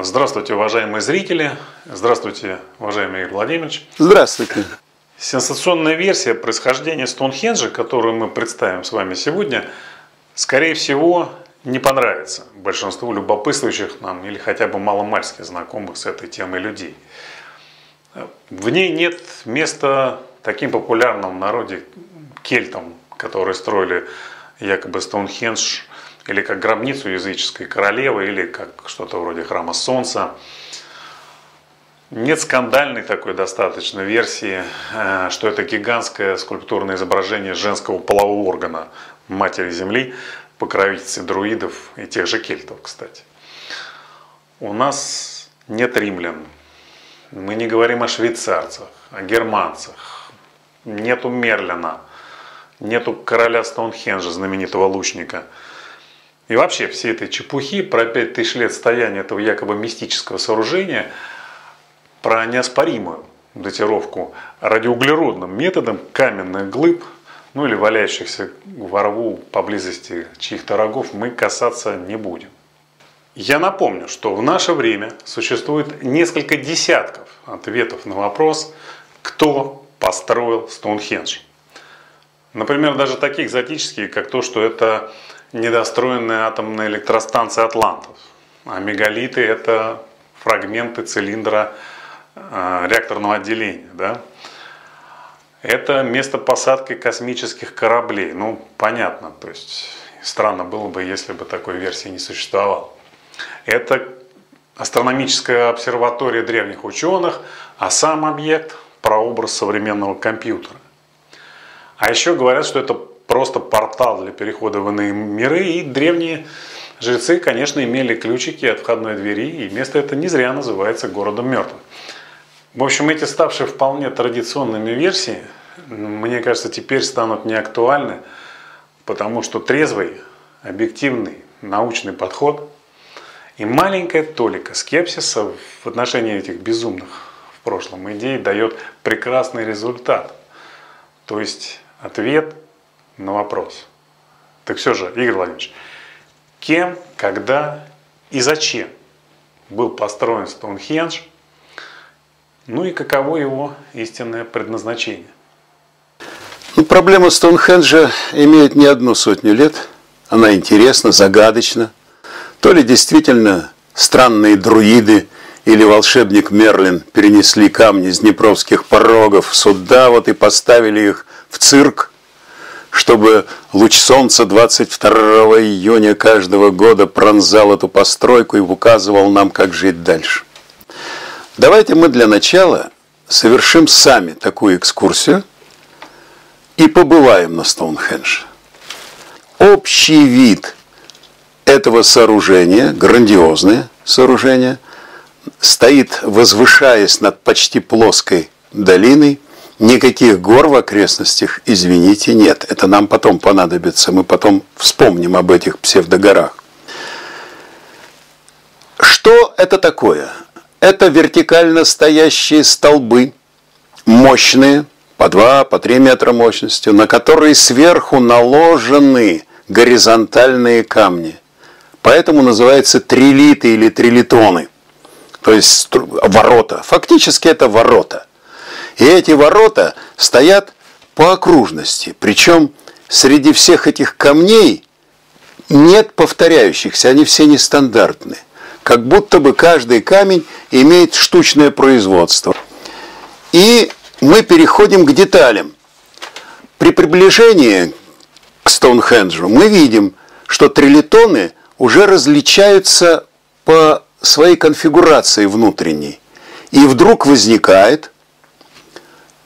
Здравствуйте, уважаемые зрители. Здравствуйте, уважаемый Игорь Владимирович. Здравствуйте. Сенсационная версия происхождения Стоунхенджа, которую мы представим с вами сегодня, скорее всего, не понравится большинству любопытствующих нам или хотя бы маломальски знакомых с этой темой людей. В ней нет места таким популярным в народе кельтам, которые строили якобы Стоунхендж, или как гробницу языческой королевы, или как что-то вроде храма Солнца. Нет скандальной такой достаточно версии, что это гигантское скульптурное изображение женского полового органа Матери Земли, покровительницы друидов и тех же кельтов, кстати. У нас нет римлян, мы не говорим о швейцарцах, о германцах, нету Мерлина, нету короля Стоунхенджа, знаменитого лучника. И вообще всей этой чепухи про 5000 лет стояния этого якобы мистического сооружения, про неоспоримую датировку радиоуглеродным методом каменных глыб, ну или валяющихся во рву поблизости чьих-то рогов, мы касаться не будем. Я напомню, что в наше время существует несколько десятков ответов на вопрос, кто построил Стоунхендж. Например, даже такие экзотические, как то, что это недостроенная атомная электростанция Атлантов, а мегалиты – это фрагменты цилиндра реакторного отделения. Да? Это место посадки космических кораблей. Ну, понятно, то есть странно было бы, если бы такой версии не существовало. Это астрономическая обсерватория древних ученых, а сам объект – прообраз современного компьютера. А еще говорят, что это просто портал для перехода в иные миры, и древние жрецы, конечно, имели ключики от входной двери, и место это не зря называется городом мертвым. В общем, эти ставшие вполне традиционными версии, мне кажется, теперь станут неактуальны, потому что трезвый, объективный, научный подход и маленькая толика скепсиса в отношении этих безумных в прошлом идей дает прекрасный результат. То есть ответ на вопрос. Так все же, Игорь Владимирович, кем, когда и зачем был построен Стоунхендж, ну и каково его истинное предназначение? Проблема Стоунхенджа имеет не одну сотню лет. Она интересна, загадочна. То ли действительно странные друиды или волшебник Мерлин перенесли камни с днепровских порогов сюда и поставили их в цирк, чтобы луч солнца 22 июня каждого года пронзал эту постройку и указывал нам, как жить дальше. Давайте мы для начала совершим сами такую экскурсию и побываем на Стоунхендже. Общий вид этого сооружения, грандиозное сооружение, стоит, возвышаясь над почти плоской долиной. Никаких гор в окрестностях, извините, нет. Это нам потом понадобится. Мы потом вспомним об этих псевдогорах. Что это такое? Это вертикально стоящие столбы, мощные, по 2, по 3 метра мощностью, на которые сверху наложены горизонтальные камни. Поэтому называются трилиты или трилитоны. То есть ворота. Фактически это ворота. И эти ворота стоят по окружности. Причем среди всех этих камней нет повторяющихся, они все нестандартные. Как будто бы каждый камень имеет штучное производство. И мы переходим к деталям. При приближении к Стоунхенджу мы видим, что трилитоны уже различаются по своей конфигурации внутренней. И вдруг возникает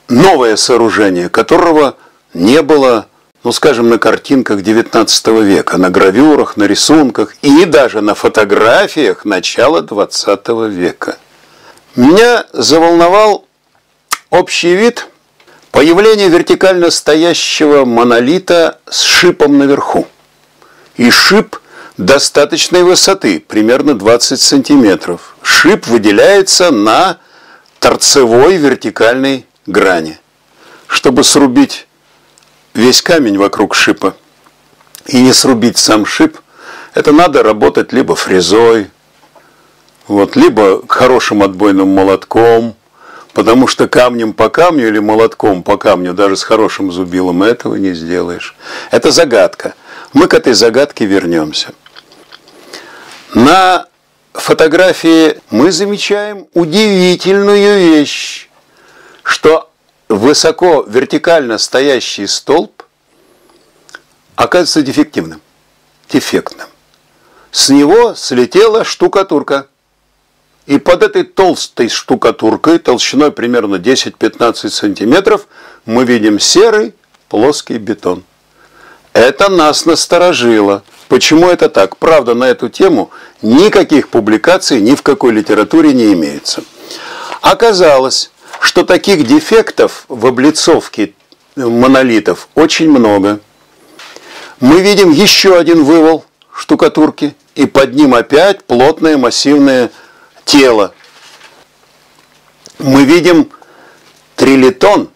новое сооружение, которого не было, скажем, на картинках XIX века, на гравюрах, на рисунках и даже на фотографиях начала XX века. Меня заволновал общий вид появления вертикально стоящего монолита с шипом наверху. И шип достаточной высоты, примерно 20 сантиметров. Шип выделяется на торцевой вертикальной грани. Чтобы срубить весь камень вокруг шипа и не срубить сам шип, это надо работать либо фрезой, Вот, либо хорошим отбойным молотком, потому что камнем по камню или молотком по камню, даже с хорошим зубилом, этого не сделаешь. Это загадка. Мы к этой загадке вернемся. На фотографии мы замечаем удивительную вещь, что высоко вертикально стоящий столб оказывается дефектным. С него слетела штукатурка. И под этой толстой штукатуркой, толщиной примерно 10-15 сантиметров, мы видим серый плоский бетон. Это нас насторожило. Почему это так? Правда, на эту тему никаких публикаций ни в какой литературе не имеется. Оказалось, что таких дефектов в облицовке монолитов очень много. Мы видим еще один вывал штукатурки, и под ним опять плотное массивное тело. Мы видим трилитон,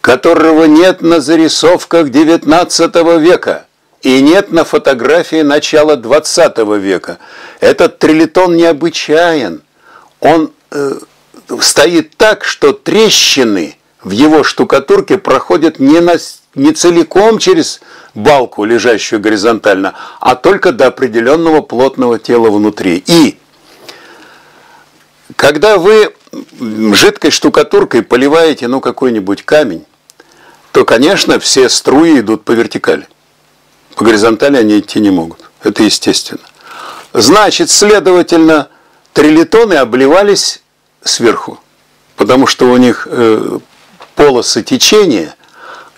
которого нет на зарисовках XIX века и нет на фотографии начала XX века. Этот трилитон необычайен. Он стоит так, что трещины в его штукатурке проходят не целиком через балку, лежащую горизонтально, а только до определенного плотного тела внутри. И когда вы жидкой штукатуркой поливаете какой-нибудь камень, то, конечно, все струи идут по вертикали. По горизонтали они идти не могут. Это естественно. Значит, следовательно, трилитоны обливались сверху, потому что у них полосы течения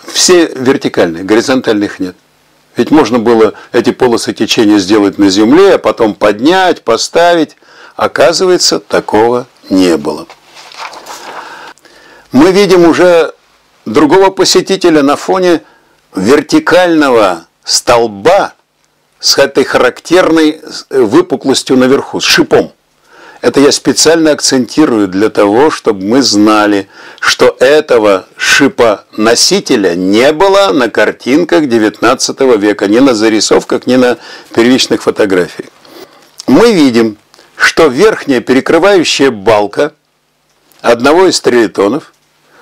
все вертикальные, горизонтальных нет. Ведь можно было эти полосы течения сделать на земле, а потом поднять, поставить. Оказывается, такого не было. Мы видим уже другого посетителя на фоне вертикального столба с этой характерной выпуклостью наверху, с шипом. Это я специально акцентирую для того, чтобы мы знали, что этого шипоносителя не было на картинках XIX века, ни на зарисовках, ни на первичных фотографиях. Мы видим, что верхняя перекрывающая балка одного из трилитонов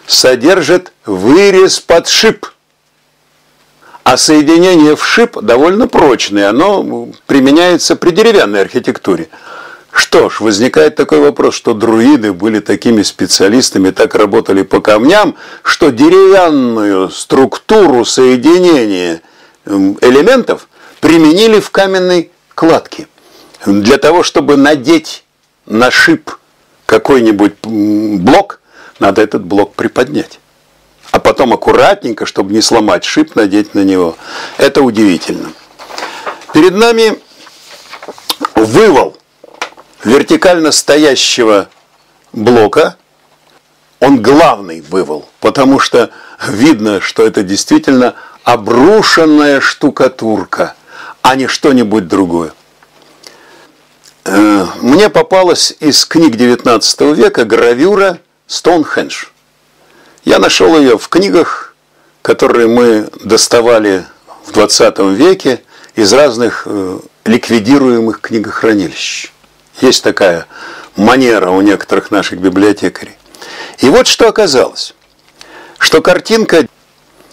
содержит вырез под шип. А соединение в шип довольно прочное, оно применяется при деревянной архитектуре. Что ж, возникает такой вопрос, что друиды были такими специалистами, так работали по камням, что деревянную структуру соединения элементов применили в каменной кладке. Для того, чтобы надеть на шип какой-нибудь блок, надо этот блок приподнять. А потом аккуратненько, чтобы не сломать шип, надеть на него. Это удивительно. Перед нами вывал вертикально стоящего блока. Он главный вывал, потому что видно, что это действительно обрушенная штукатурка, а не что-нибудь другое. Мне попалась из книг XIX века гравюра Стоунхендж. Я нашел ее в книгах, которые мы доставали в XX веке из разных ликвидируемых книгохранилищ. Есть такая манера у некоторых наших библиотекарей. И вот что оказалось, что картинка,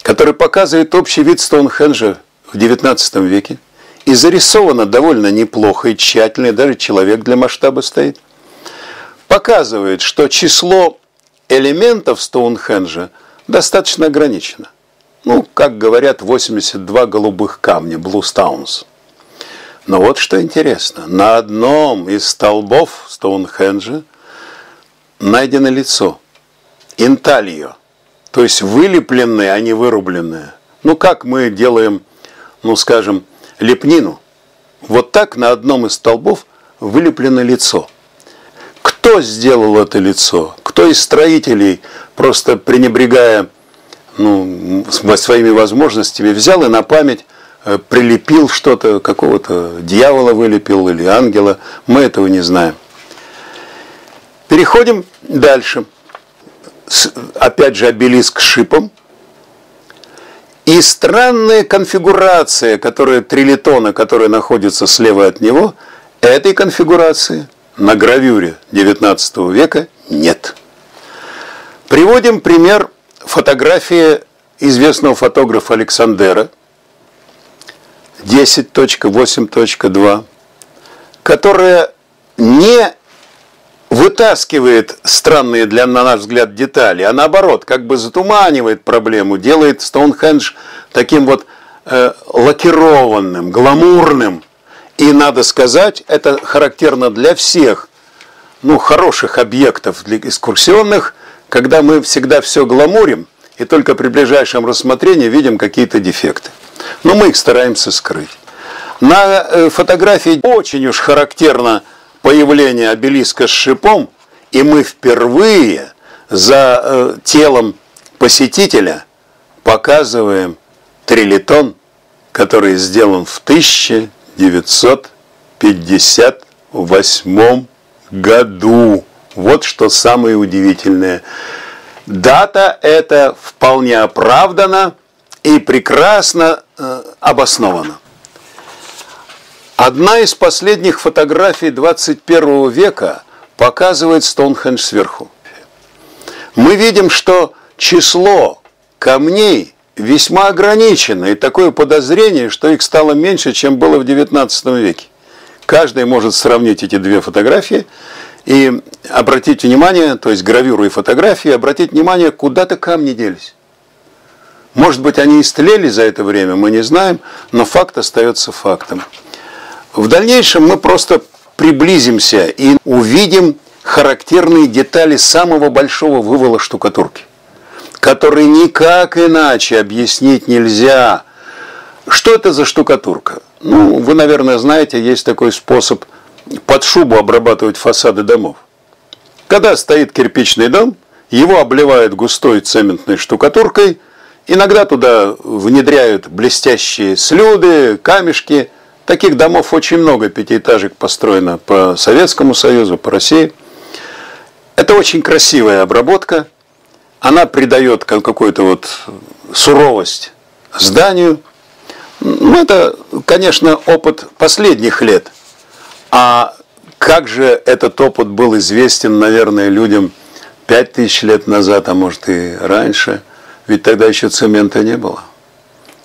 которая показывает общий вид Стоунхенджа в XIX веке, и зарисована довольно неплохо и тщательно, и даже человек для масштаба стоит, показывает, что число элементов Стоунхенджа достаточно ограничено. Как говорят, 82 голубых камня, Blue Stones. Но вот что интересно, на одном из столбов Стоунхенджа найдено лицо, интальо, то есть вылепленное, а не вырубленное. Как мы делаем, скажем, лепнину. Вот так на одном из столбов вылеплено лицо. Кто сделал это лицо? Кто из строителей, просто пренебрегая своими возможностями, взял и на память прилепил что-то, какого-то дьявола вылепил или ангела? Мы этого не знаем. Переходим дальше. Опять же обелиск с шипом. И странная конфигурация, трилитона, которая находится слева от него, этой конфигурации на гравюре XIX века нет. Приводим пример фотографии известного фотографа Александера 10.8.2, которая не вытаскивает странные на наш взгляд детали, а наоборот, как бы затуманивает проблему, делает Стоунхендж таким вот лакированным, гламурным. И надо сказать, это характерно для всех хороших объектов для экскурсионных, когда мы всегда все гламурим и только при ближайшем рассмотрении видим какие-то дефекты. Но мы их стараемся скрыть. На фотографии очень уж характерно появление обелиска с шипом, и мы впервые за телом посетителя показываем трилитон, который сделан в 1958 году. Вот что самое удивительное. Дата эта вполне оправдана и прекрасно обоснована. Одна из последних фотографий 21 века показывает Стоунхендж сверху. Мы видим, что число камней весьма ограничено, и такое подозрение, что их стало меньше, чем было в XIX веке. Каждый может сравнить эти две фотографии и обратить внимание, то есть гравюру и фотографии, обратить внимание, куда-то камни делись. Может быть, они истлели за это время, мы не знаем, но факт остается фактом. В дальнейшем мы просто приблизимся и увидим характерные детали самого большого вывала штукатурки, которые никак иначе объяснить нельзя. Что это за штукатурка? Вы, наверное, знаете, есть такой способ под шубу обрабатывать фасады домов. Когда стоит кирпичный дом, его обливают густой цементной штукатуркой, иногда туда внедряют блестящие слюды, камешки. Таких домов очень много, пятиэтажек построено по Советскому Союзу, по России. Это очень красивая обработка. Она придает какую-то суровость зданию. Это, конечно, опыт последних лет. А как же этот опыт был известен, наверное, людям 5000 лет назад, а может и раньше. Ведь тогда еще цемента не было.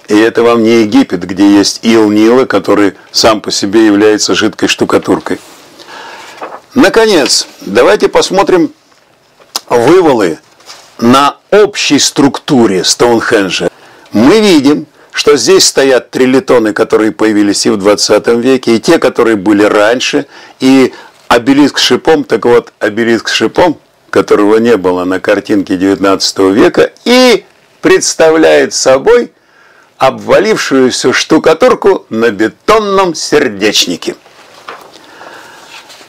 И это вам не Египет, где есть ил Нила, который сам по себе является жидкой штукатуркой. Наконец, давайте посмотрим вывалы на общей структуре Стоунхенджа. Мы видим, что здесь стоят трилитоны, которые появились и в 20 веке, и те, которые были раньше, и обелиск с шипом. Так вот, обелиск с шипом, которого не было на картинке 19 века, и представляет собой обвалившуюся штукатурку на бетонном сердечнике.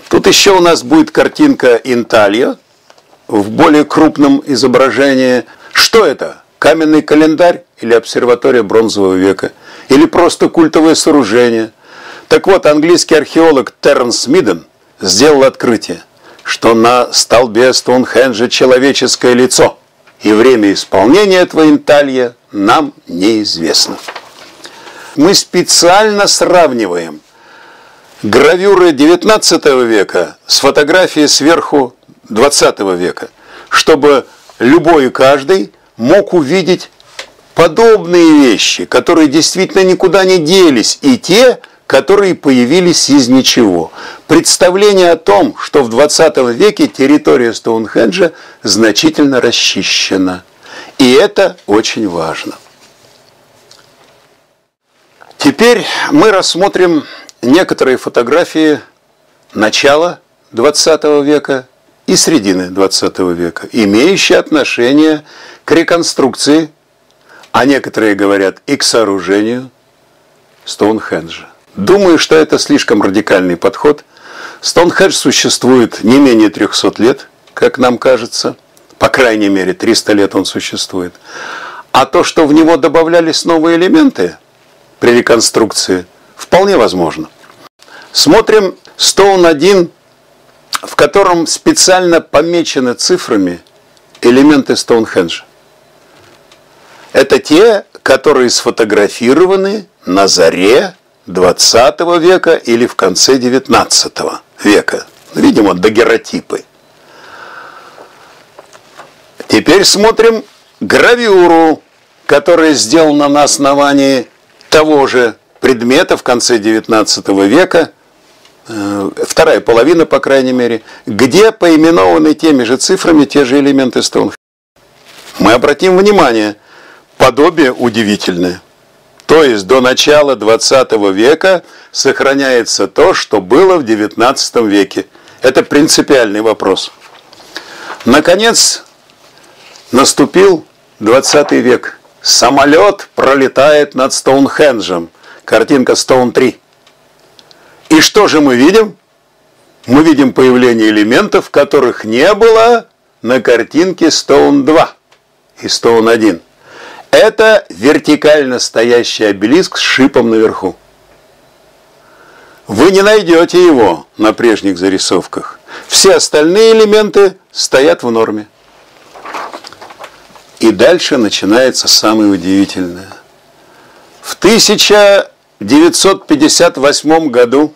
Тут еще у нас будет картинка Интальо в более крупном изображении. Что это? Каменный календарь или обсерватория бронзового века? Или просто культовое сооружение? Так вот, английский археолог Теренс Мидден сделал открытие, что на столбе Стоунхенджа человеческое лицо, и время исполнения этого Интальо нам неизвестно. Мы специально сравниваем гравюры XIX века с фотографией сверху XX века, чтобы любой и каждый мог увидеть подобные вещи, которые действительно никуда не делись, и те, которые появились из ничего. Представление о том, что в XX веке территория Стоунхенджа значительно расчищена. И это очень важно. Теперь мы рассмотрим некоторые фотографии начала XX века и середины XX века, имеющие отношение к реконструкции, а некоторые говорят и к сооружению Стоунхенджа. Думаю, что это слишком радикальный подход. Стоунхендж существует не менее 300 лет, как нам кажется. По крайней мере, 300 лет он существует. А то, что в него добавлялись новые элементы при реконструкции, вполне возможно. Смотрим Стоун-1, в котором специально помечены цифрами элементы Стоунхенджа. Это те, которые сфотографированы на заре 20 века или в конце 19 века. Видимо, дагеротипы. Теперь смотрим гравюру, которая сделана на основании того же предмета в конце XIX века, вторая половина, по крайней мере, где поименованы теми же цифрами те же элементы Стоунхенджа. Мы обратим внимание, подобие удивительное. То есть до начала XX века сохраняется то, что было в XIX веке. Это принципиальный вопрос. Наконец, наступил 20 век. Самолет пролетает над Стоунхенджем. Картинка Стоун-3. И что же мы видим? Мы видим появление элементов, которых не было на картинке Стоун-2 и Стоун-1. Это вертикально стоящий обелиск с шипом наверху. Вы не найдете его на прежних зарисовках. Все остальные элементы стоят в норме. И дальше начинается самое удивительное. В 1958 году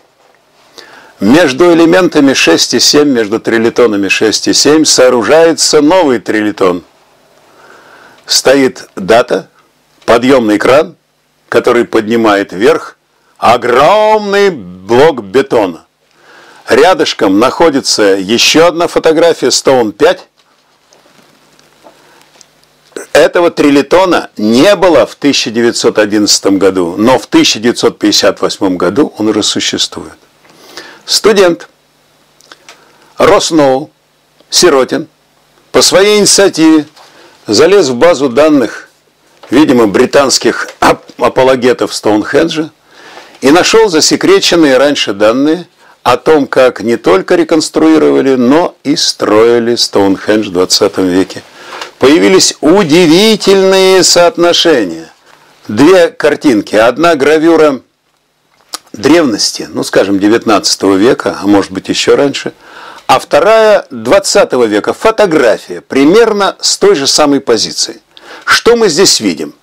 между элементами 6 и 7, между трилитонами 6 и 7, сооружается новый трилитон. Стоит дата, подъемный кран, который поднимает вверх огромный блок бетона. Рядышком находится еще одна фотография Стоун-5. Этого трилитона не было в 1911 году, но в 1958 году он уже существует. Студент Росноу Сиротин по своей инициативе залез в базу данных, видимо, британских апологетов Стоунхенджа и нашел засекреченные раньше данные о том, как не только реконструировали, но и строили Стоунхендж в 20 веке. Появились удивительные соотношения. Две картинки. Одна гравюра древности, ну, скажем, 19 века, а может быть еще раньше, а вторая 20 века, фотография, примерно с той же самой позиции. Что мы здесь видим?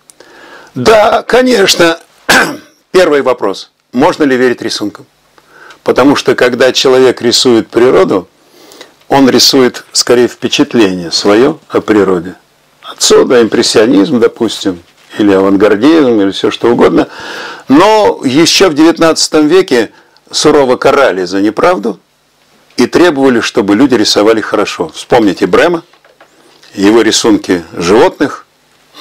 Да, конечно, первый вопрос. Можно ли верить рисункам? Потому что, когда человек рисует природу, он рисует, скорее, впечатление свое о природе. Отсюда импрессионизм, допустим, или авангардизм, или все что угодно. Но еще в XIX веке сурово карали за неправду и требовали, чтобы люди рисовали хорошо. Вспомните Брема, его рисунки животных.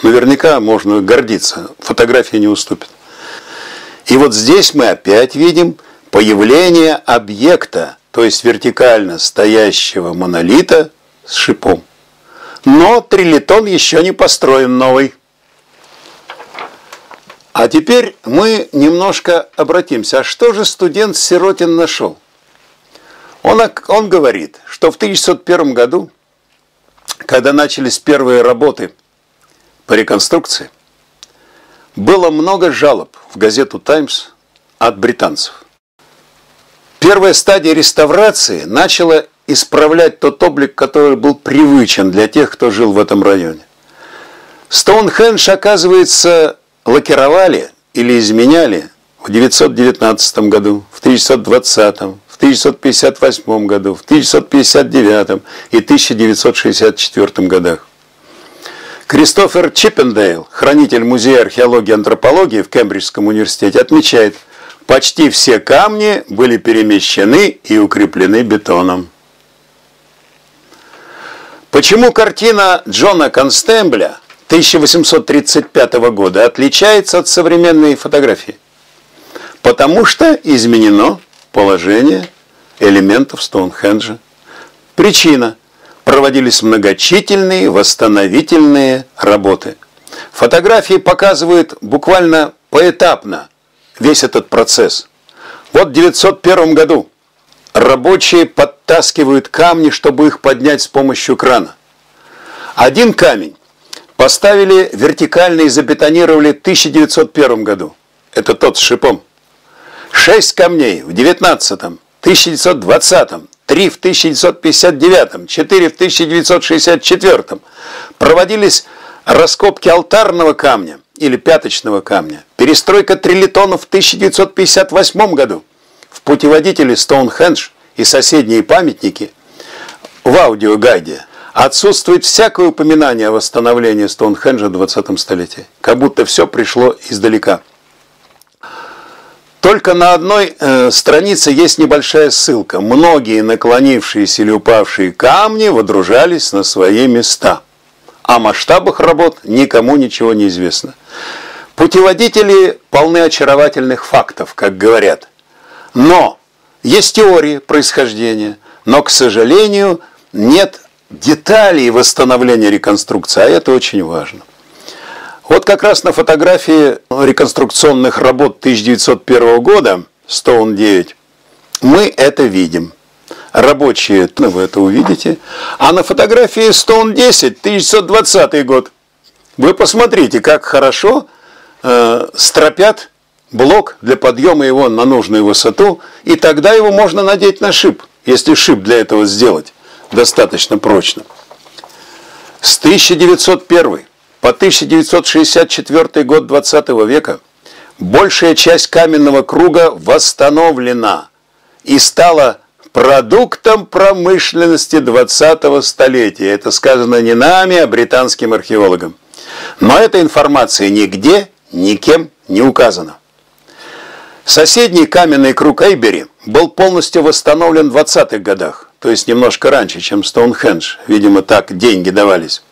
Наверняка можно гордиться, фотографии не уступят. И вот здесь мы опять видим появление объекта, то есть вертикально стоящего монолита с шипом. Но трилитон еще не построен новый. А теперь мы немножко обратимся. А что же студент Сиротин нашел? Он говорит, что в 1901 году, когда начались первые работы по реконструкции, было много жалоб в газету «Таймс» от британцев. Первая стадия реставрации начала исправлять тот облик, который был привычен для тех, кто жил в этом районе. Стоунхендж, оказывается, лакировали или изменяли в 1919 году, в 1920, в 1958 году, в 1959 и 1964 годах. Кристофер Чиппендейл, хранитель Музея археологии и антропологии в Кембриджском университете, отмечает, почти все камни были перемещены и укреплены бетоном. Почему картина Джона Констембля 1835 года отличается от современной фотографии? Потому что изменено положение элементов Стоунхенджа. Причина. Проводились многочисленные восстановительные работы. Фотографии показывают буквально поэтапно весь этот процесс. Вот в 1901 году рабочие подтаскивают камни, чтобы их поднять с помощью крана. Один камень поставили вертикально и забетонировали в 1901 году. Это тот с шипом. 6 камней в 19-м, 1920-м, 3 в 1959-м, 4 в 1964-м. Проводились раскопки алтарного камня или пяточного камня. Перестройка трилитонов в 1958 году. В путеводителе Стоунхендж и соседние памятники, в аудиогайде отсутствует всякое упоминание о восстановлении Стоунхенджа в 20-м столетии. Как будто все пришло издалека. Только на одной странице есть небольшая ссылка. Многие наклонившиеся или упавшие камни водружались на свои места. О масштабах работ никому ничего не известно. Путеводители полны очаровательных фактов, как говорят. Но есть теории происхождения, но, к сожалению, нет деталей восстановления реконструкции, а это очень важно. Вот как раз на фотографии реконструкционных работ 1901 года, Стоун 9, мы это видим. Рабочие, вы это увидите. А на фотографии Стоун 10, 1920 год, вы посмотрите, как хорошо стропят блок для подъема его на нужную высоту, и тогда его можно надеть на шип, если шип для этого сделать достаточно прочным. С 1901 по 1964 год 20 века большая часть каменного круга восстановлена и стала продуктом промышленности 20-го столетия. Это сказано не нами, а британским археологам. Но эта информация нигде, никем не указана. Соседний каменный круг Эйбери был полностью восстановлен в 20-х годах, то есть немножко раньше, чем Стоунхендж. Видимо, так деньги давались.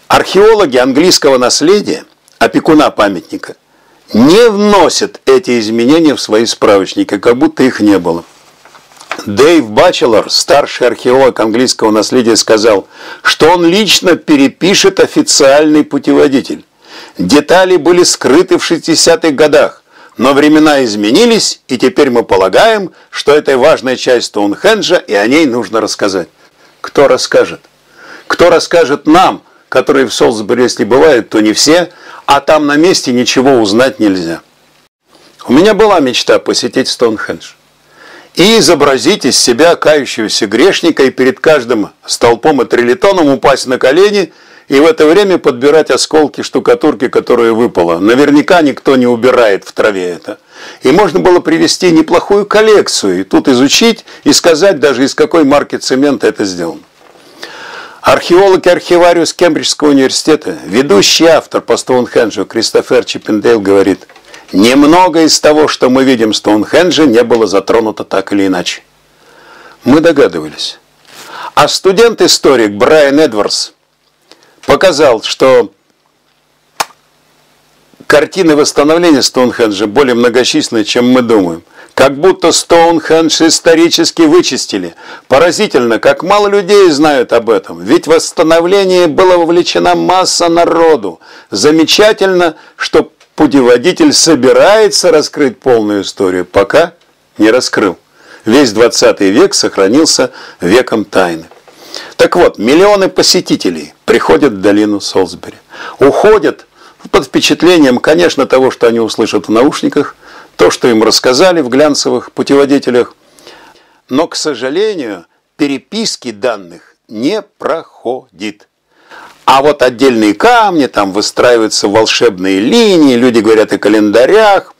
Археологи английского наследия, опекуна памятника, не вносят эти изменения в свои справочники, как будто их не было. Дэйв Батчелор, старший археолог английского наследия, сказал, что он лично перепишет официальный путеводитель. Детали были скрыты в 60-х годах, но времена изменились, и теперь мы полагаем, что это важная часть Стоунхенджа, и о ней нужно рассказать. Кто расскажет? Кто расскажет нам, которые в Солсбери, если бывают, то не все, а там на месте ничего узнать нельзя. У меня была мечта посетить Стоунхендж и изобразить из себя кающегося грешника и перед каждым столпом и трилитоном упасть на колени и в это время подбирать осколки штукатурки, которая выпала. Наверняка никто не убирает в траве это. И можно было привести неплохую коллекцию, и тут изучить и сказать даже, из какой марки цемента это сделано. Археолог и архивариус Кембриджского университета, ведущий автор по Стоунхенджу Кристофер Чиппендейл говорит, немного из того, что мы видим в Стоунхендже, не было затронуто так или иначе. Мы догадывались. А студент-историк Брайан Эдвардс показал, что картины восстановления Стоунхенджа более многочисленны, чем мы думаем. Как будто Стоунхендж исторически вычистили. Поразительно, как мало людей знают об этом. Ведь в восстановление была вовлечена масса народу. Замечательно, что путеводитель собирается раскрыть полную историю, пока не раскрыл. Весь 20 век сохранился веком тайны. Так вот, миллионы посетителей приходят в долину Солсбери. Уходят под впечатлением, конечно, того, что они услышат в наушниках, то, что им рассказали в глянцевых путеводителях. Но, к сожалению, переписки данных не проходит. А вот отдельные камни, там выстраиваются волшебные линии, люди говорят о календарях.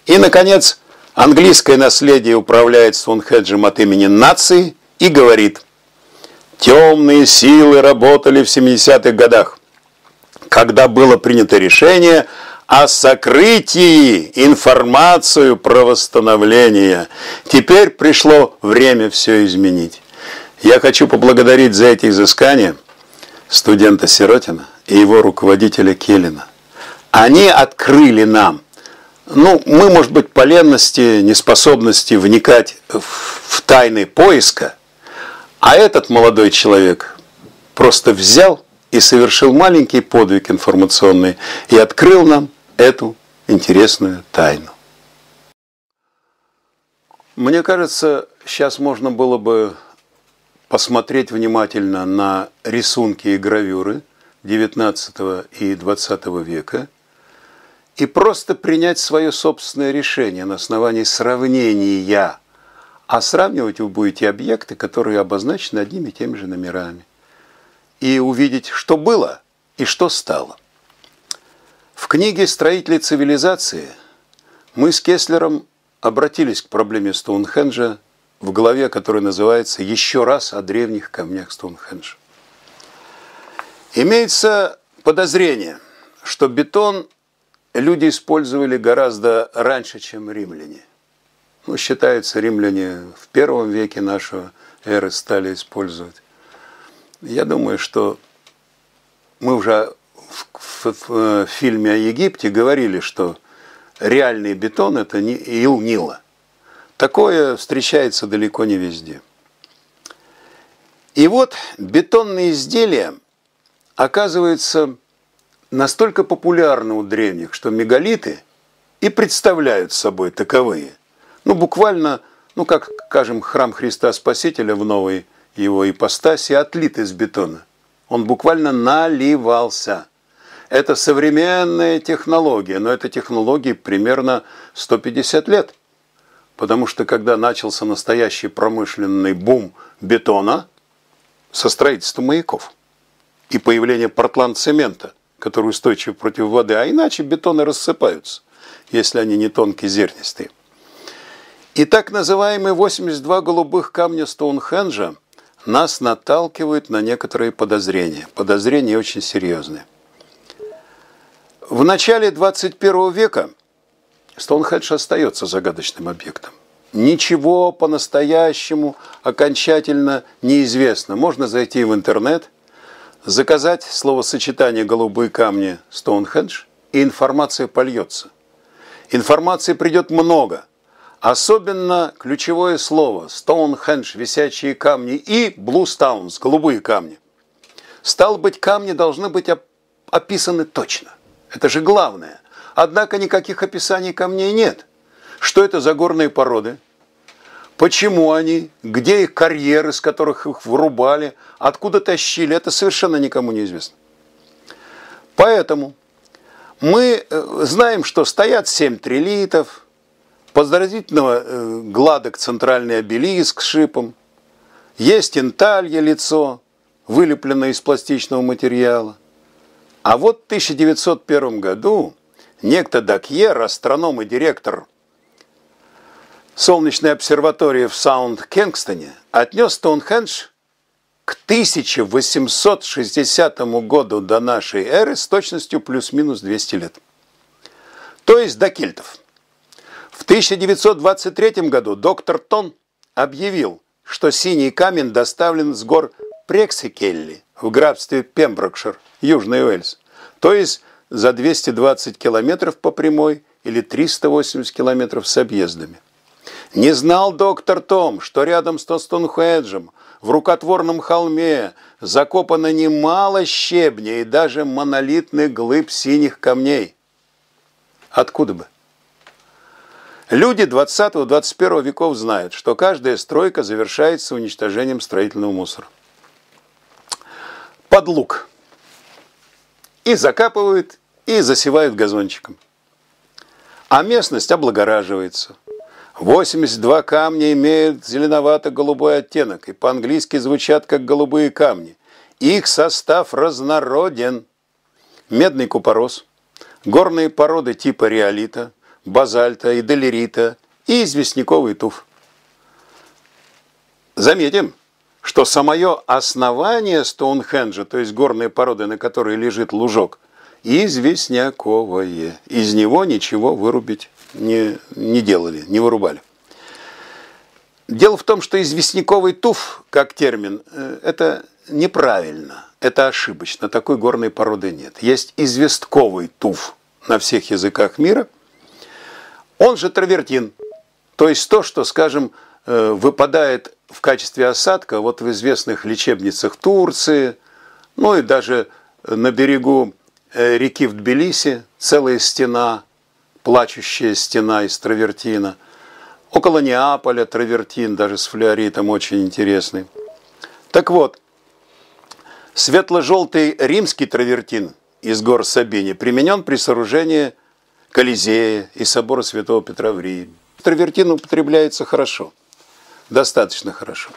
И, наконец, английское наследие управляет Стоунхенджем от имени нации и говорит, темные силы работали в 70-х годах, когда было принято решение о сокрытии информацию про восстановление. Теперь пришло время все изменить. Я хочу поблагодарить за эти изыскания студента Сиротина и его руководителя Келлина. Они открыли нам, мы, может быть, по ленности, неспособности вникать в тайны поиска, а этот молодой человек просто взял и совершил маленький подвиг информационный и открыл нам эту интересную тайну. Мне кажется, сейчас можно было бы посмотреть внимательно на рисунки и гравюры XIX и XX века и просто принять свое собственное решение на основании сравнения. А сравнивать вы будете объекты, которые обозначены одними и теми же номерами. И увидеть, что было и что стало. В книге «Строители цивилизации» мы с Кеслером обратились к проблеме Стоунхенджа в главе, которая называется «Еще раз о древних камнях Стоунхенджа». Имеется подозрение, что бетон люди использовали гораздо раньше, чем римляне. Ну, считается, римляне в первом веке нашего эры стали использовать. Я думаю, что мы уже в фильме о Египте говорили, что реальный бетон – это ил Нила. Такое встречается далеко не везде. И вот бетонные изделия, оказывается, настолько популярны у древних, что мегалиты и представляют собой таковые. Ну, буквально, ну, как, скажем, храм Христа Спасителя в новой его ипостаси отлит из бетона. Он буквально наливался. Это современная технология, но это технологии примерно 150 лет. Потому что когда начался настоящий промышленный бум бетона со строительством маяков и появление портландцемента, который устойчив против воды, а иначе бетоны рассыпаются, если они не тонкие, зернистые. И так называемые 82 голубых камня Стоунхенджа нас наталкивают на некоторые подозрения. Подозрения очень серьезные. В начале 21 века Стоунхендж остается загадочным объектом. Ничего по-настоящему окончательно неизвестно. Можно зайти в интернет, заказать словосочетание «голубые камни Стоунхендж», и информация польется. Информации придет много. Особенно ключевое слово «Стоунхендж», «висячие камни» и «Блустаунс», «голубые камни». Стало быть, камни должны быть описаны точно. Это же главное. Однако никаких описаний камней нет. Что это за горные породы? Почему они? Где их карьеры, с которых их вырубали? Откуда тащили? Это совершенно никому не известно. Поэтому мы знаем, что стоят 7 трилитов, поздравительного гладок центральный обелиск с шипом, есть инталье лицо, вылепленное из пластичного материала. А вот в 1901 году некто Дакьер, астроном и директор солнечной обсерватории в Саунд-Кингстоне, отнес Стоунхендж к 1860 году до нашей эры с точностью плюс-минус 200 лет. То есть до кельтов. В 1923 году доктор Тон объявил, что синий камень доставлен с гор Прексикелли в графстве Пемброкшир, Южный Уэльс, то есть за 220 километров по прямой или 380 километров с объездами. Не знал доктор Том, что рядом с Стоунхенджем в рукотворном холме закопано немало щебня и даже монолитных глыб синих камней. Откуда бы? Люди 20-21 веков знают, что каждая стройка завершается уничтожением строительного мусора. Под лук. И закапывают, и засевают газончиком. А местность облагораживается. 82 камня имеют зеленовато-голубой оттенок и по-английски звучат как голубые камни. Их состав разнороден. Медный купорос, горные породы типа риолита, базальта и долерита и известняковый туф. Заметим, что самое основание Стоунхенджа, то есть горные породы, на которой лежит лужок, известняковое. Из него ничего вырубить не делали, не вырубали. Дело в том, что известняковый туф, как термин, это неправильно, это ошибочно. Такой горной породы нет. Есть известковый туф на всех языках мира. Он же травертин, то есть то, что, скажем, выпадает в качестве осадка вот в известных лечебницах Турции, ну и даже на берегу реки в Тбилиси целая стена, плачущая стена из травертина. Около Неаполя травертин, даже с флюоритом, очень интересный. Так вот, светло-желтый римский травертин из гор Сабини применен при сооружении Колизея и собора Святого Петра в Риме. Травертин употребляется хорошо, достаточно хорошо.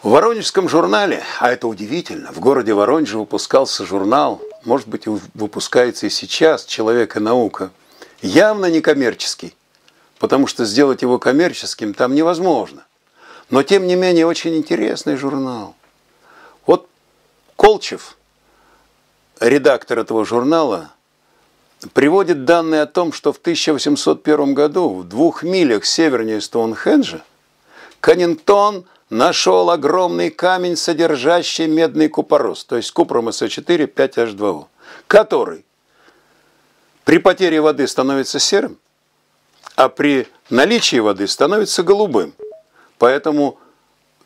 В Воронежском журнале, а это удивительно, в городе Воронеже выпускался журнал, может быть, выпускается и сейчас «Человек и наука», явно некоммерческий, потому что сделать его коммерческим там невозможно. Но, тем не менее, очень интересный журнал. Вот Колчев, редактор этого журнала, приводит данные о том, что в 1801 году в 2 милях севернее Стоунхенджа Каннингтон нашел огромный камень, содержащий медный купорос, то есть купрум СО4 5H2O, который при потере воды становится серым, а при наличии воды становится голубым. Поэтому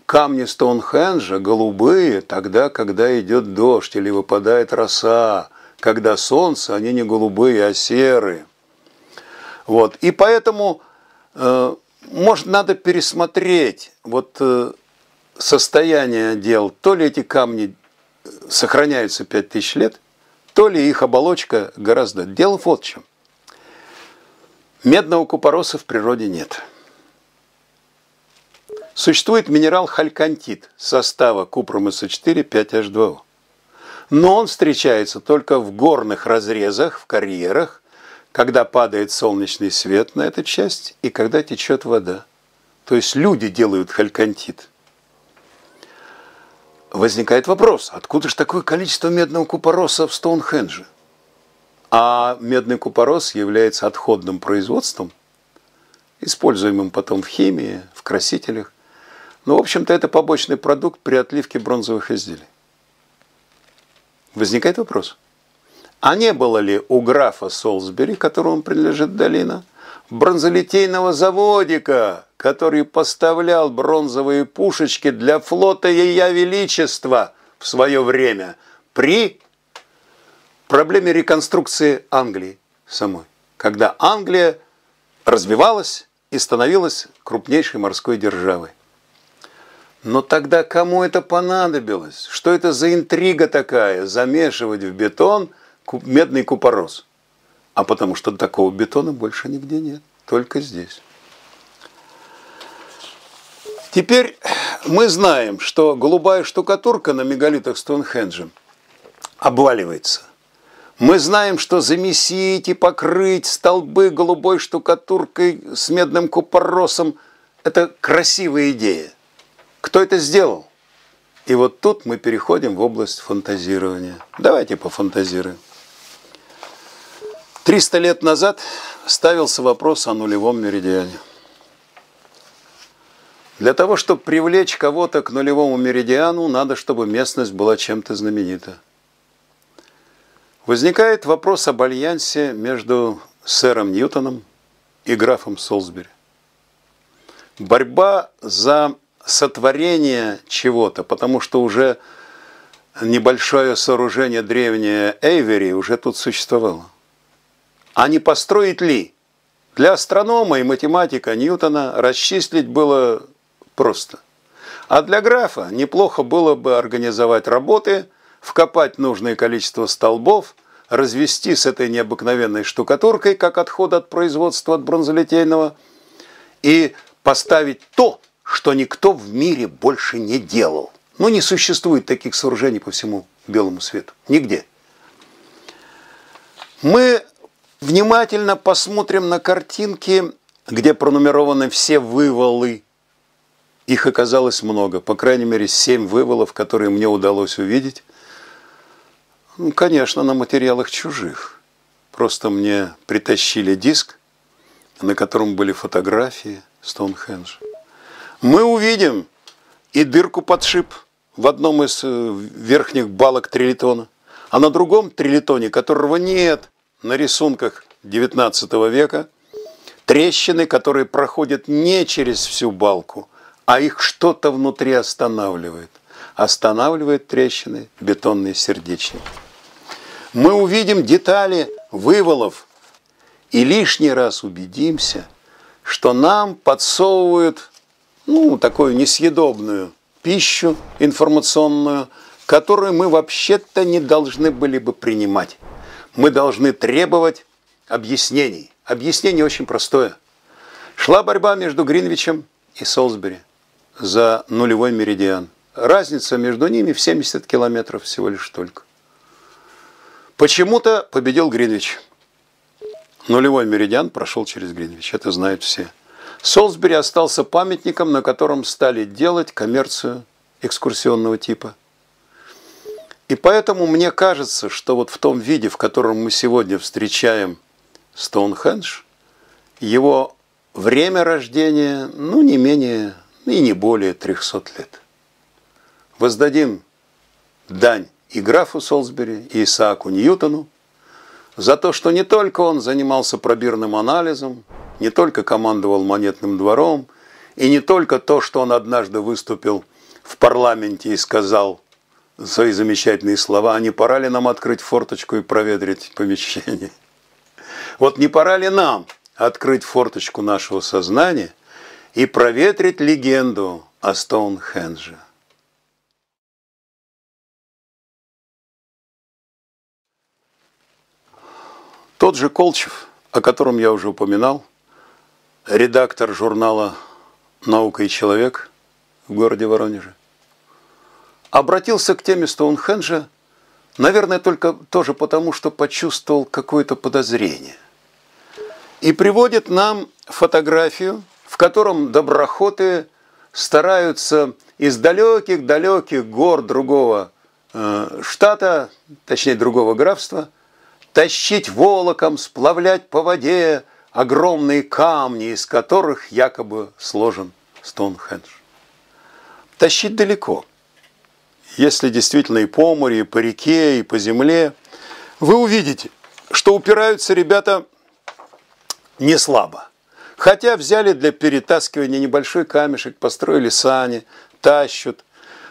камни Стоунхенджа голубые тогда, когда идет дождь или выпадает роса. Когда солнце, они не голубые, а серые. Вот. И поэтому может, надо пересмотреть состояние дел. То ли эти камни сохраняются 5000 лет, то ли их оболочка гораздо. Дело вот в чем. Медного купороса в природе нет. Существует минерал хальконтит состава купрум СО4 5H2O. Но он встречается только в горных разрезах, в карьерах, когда падает солнечный свет на эту часть и когда течет вода. То есть люди делают хальконтит. Возникает вопрос, откуда же такое количество медного купороса в Стоунхендже? А медный купорос является отходным производством, используемым потом в химии, в красителях. Но, в общем-то, это побочный продукт при отливке бронзовых изделий. Возникает вопрос, а не было ли у графа Солсбери, которому принадлежит долина, бронзолитейного заводика, который поставлял бронзовые пушечки для флота Ее Величества в свое время при проблеме реконструкции Англии самой, когда Англия развивалась и становилась крупнейшей морской державой. Но тогда кому это понадобилось? Что это за интрига такая, замешивать в бетон медный купорос? А потому что такого бетона больше нигде нет, только здесь. Теперь мы знаем, что голубая штукатурка на мегалитах Стоунхенджа обваливается. Мы знаем, что замесить и покрыть столбы голубой штукатуркой с медным купоросом – это красивая идея. Кто это сделал? И вот тут мы переходим в область фантазирования. Давайте пофантазируем. 300 лет назад ставился вопрос о нулевом меридиане. Для того, чтобы привлечь кого-то к нулевому меридиану, надо, чтобы местность была чем-то знаменита. Возникает вопрос об альянсе между сэром Ньютоном и графом Солсбери. Борьба за сотворение чего-то, потому что уже небольшое сооружение древнее Эйвери уже тут существовало. А не построить ли? Для астронома и математика Ньютона расчислить было просто. А для графа неплохо было бы организовать работы, вкопать нужное количество столбов, развести с этой необыкновенной штукатуркой, как отход от производства от бронзолитейного, и поставить то, что никто в мире больше не делал. Ну, не существует таких сооружений по всему белому свету. Нигде. Мы внимательно посмотрим на картинки, где пронумерованы все вывалы. Их оказалось много. По крайней мере, 7 вывалов, которые мне удалось увидеть. Ну, конечно, на материалах чужих. Просто мне притащили диск, на котором были фотографии Стоунхенджа. Мы увидим и дырку под шип в одном из верхних балок трилитона, а на другом трилитоне, которого нет на рисунках XIX века, трещины, которые проходят не через всю балку, а их что-то внутри останавливает. Останавливает трещины бетонные сердечники. Мы увидим детали вывалов и лишний раз убедимся, что нам подсовывают такую несъедобную пищу информационную, которую мы вообще-то не должны были бы принимать. Мы должны требовать объяснений. Объяснение очень простое. Шла борьба между Гринвичем и Солсбери за нулевой меридиан. Разница между ними в 70 километров всего лишь только. Почему-то победил Гринвич. Нулевой меридиан прошел через Гринвич, это знают все. Солсбери остался памятником, на котором стали делать коммерцию экскурсионного типа. И поэтому мне кажется, что вот в том виде, в котором мы сегодня встречаем Стоунхендж, его время рождения, не менее и не более 300 лет. Воздадим дань и графу Солсбери, и Исааку Ньютону за то, что не только он занимался пробирным анализом, не только командовал монетным двором, и не только то, что он однажды выступил в парламенте и сказал свои замечательные слова: «А не пора ли нам открыть форточку и проветрить помещение?» Вот не пора ли нам открыть форточку нашего сознания и проветрить легенду о Стоунхендже? Тот же Колчев, о котором я уже упоминал, редактор журнала «Наука и человек» в городе Воронеже, обратился к теме Стоунхенджа, наверное, только тоже потому, что почувствовал какое-то подозрение. И приводит нам фотографию, в котором доброхоты стараются из далеких-далеких гор другого штата, точнее другого графства, тащить волоком, сплавлять по воде огромные камни, из которых якобы сложен Стоунхендж. Тащить далеко. Если действительно и по морю, и по реке, и по земле, вы увидите, что упираются ребята не слабо. Хотя взяли для перетаскивания небольшой камешек, построили сани, тащат.